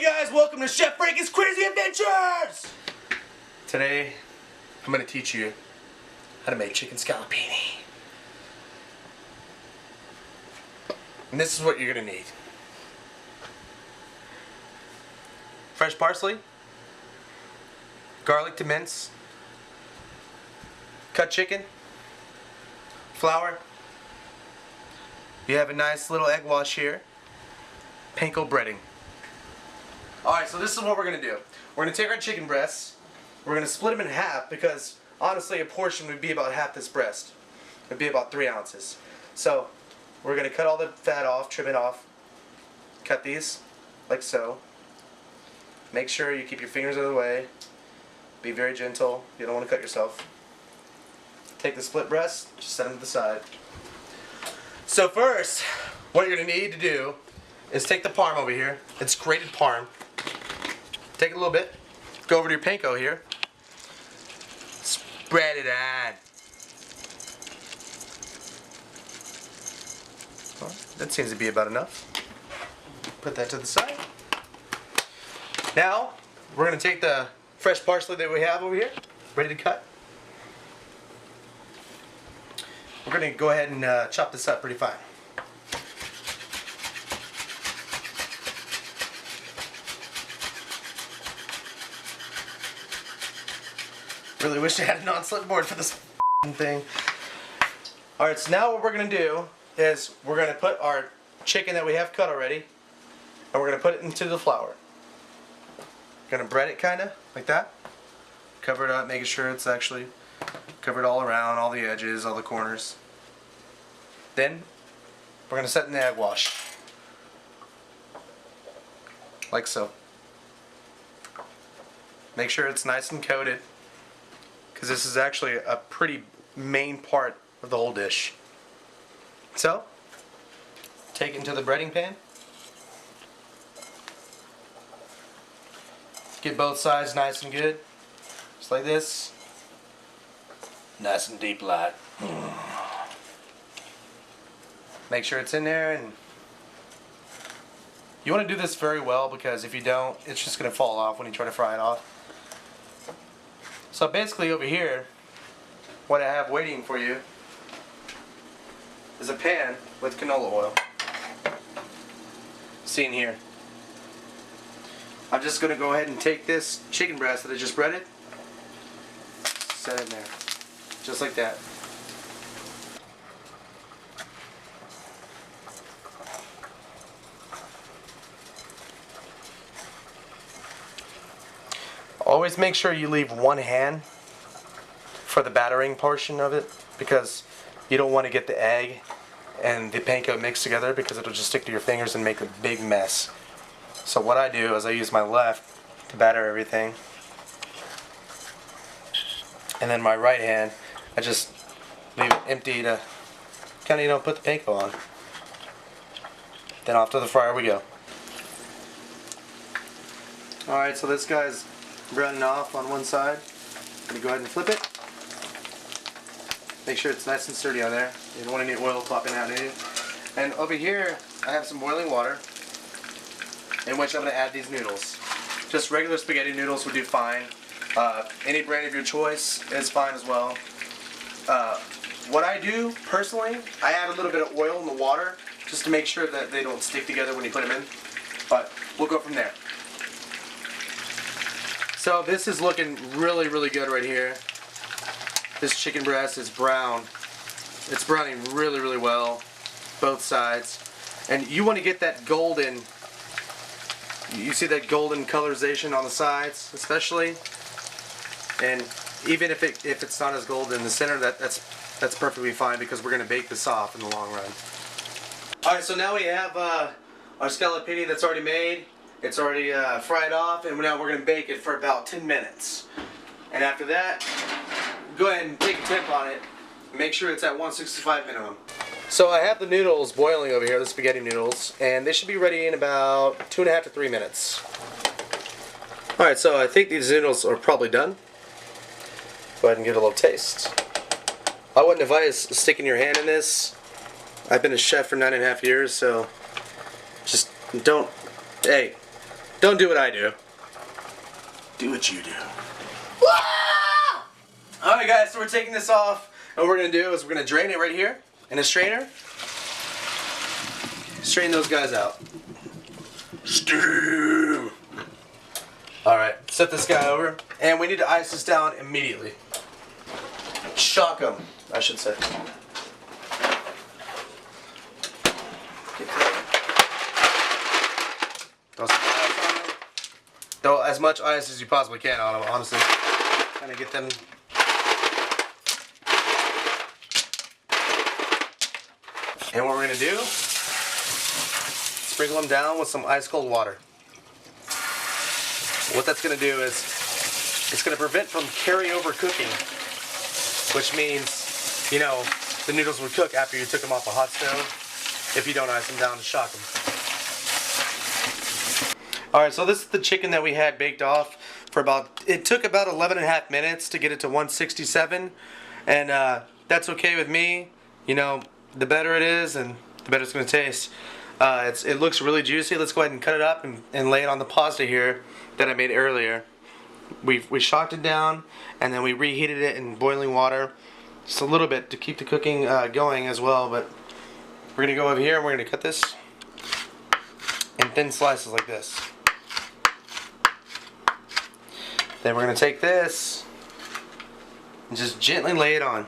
Hey guys, welcome to Chef Frankie's Crazy Adventures! Today, I'm going to teach you how to make chicken scallopini. And this is what you're going to need. Fresh parsley, garlic to mince, cut chicken, flour. You have a nice little egg wash here, panko breading. Alright, so this is what we're going to do. We're going to take our chicken breasts, we're going to split them in half because honestly a portion would be about half this breast. It would be about 3 ounces. So we're going to cut all the fat off, trim it off, cut these like so. Make sure you keep your fingers out of the way. Be very gentle. You don't want to cut yourself. Take the split breast, just set them to the side. So first, what you're going to need to do is take the parm over here. It's grated parm. Take a little bit. Go over to your panko here. Spread it on. Well, that seems to be about enough. Put that to the side. Now, we're going to take the fresh parsley that we have over here, ready to cut. We're going to go ahead and chop this up pretty fine. Really wish I had a non-slip board for this thing. Alright, so now what we're going to do is we're going to put our chicken that we have cut already, and we're going to put it into the flour. Going to bread it kind of like that. Cover it up, making sure it's actually covered all around, all the edges, all the corners. Then we're going to set in the egg wash. Like so. Make sure it's nice and coated, because this is actually a pretty main part of the whole dish. So, take it into the breading pan. Get both sides nice and good. Just like this. Nice and deep light. Make sure it's in there, and you want to do this very well, because if you don't, it's just going to fall off when you try to fry it off. So basically over here, what I have waiting for you is a pan with canola oil. See in here. I'm just going to go ahead and take this chicken breast that I just breaded, set it in there, just like that. Always make sure you leave one hand for the battering portion of it, because you don't want to get the egg and the panko mixed together, because it'll just stick to your fingers and make a big mess. So what I do is I use my left to batter everything, and then my right hand I just leave it empty to kind of, put the panko on. Then off to the fryer we go. Alright, so this guy's browning off on one side. I'm going to go ahead and flip it. Make sure it's nice and sturdy on there. You don't want any oil popping out in it. And over here I have some boiling water, in which I'm going to add these noodles. Just regular spaghetti noodles would do fine. Any brand of your choice is fine as well. What I do personally, I add a little bit of oil in the water just to make sure that they don't stick together when you put them in. But we'll go from there. So this is looking really, really good right here. This chicken breast is brown. It's browning really, really well, both sides. And you want to get that golden, you see that golden colorization on the sides, especially. And even if it's not as golden in the center, that's perfectly fine, because we're going to bake this off in the long run. Alright, so now we have our scallopini that's already made. It's already fried off, and now we're going to bake it for about 10 minutes. And after that, go ahead and take a temp on it. Make sure it's at 165 minimum. So I have the noodles boiling over here, the spaghetti noodles, and they should be ready in about 2.5 to 3 minutes. Alright, so I think these noodles are probably done. Go ahead and get a little taste. I wouldn't advise sticking your hand in this. I've been a chef for 9.5 years, so just don't, hey, Don't do what I do. Do what you do. Alright guys, so we're taking this off. And what we're going to do is we're going to drain it right here in a strainer. Strain those guys out. Steam! Alright, set this guy over. And we need to ice this down immediately. Shock them, I should say. Throw as much ice as you possibly can on them, honestly. Kind of get them. And what we're going to do, sprinkle them down with some ice cold water. What that's going to do is, it's going to prevent from carryover cooking. Which means, you know, the noodles would cook after you took them off a hot stove if you don't ice them down to shock them. Alright, so this is the chicken that we had baked off for about, it took about 11.5 minutes to get it to 167, and that's okay with me. You know, the better it is and the better it's going to taste. It looks really juicy. Let's go ahead and cut it up and lay it on the pasta here that I made earlier. We shocked it down and then we reheated it in boiling water just a little bit to keep the cooking going as well. But we're going to go over here and we're going to cut this in thin slices like this. Then we're going to take this and just gently lay it on.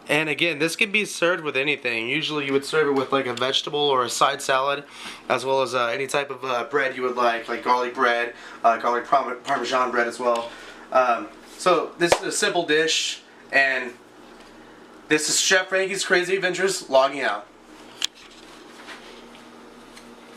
And again, this can be served with anything. Usually you would serve it with like a vegetable or a side salad, as well as any type of bread you would like garlic bread, garlic parmesan bread as well. So this is a simple dish, and this is Chef Frankie's Crazy Adventures logging out.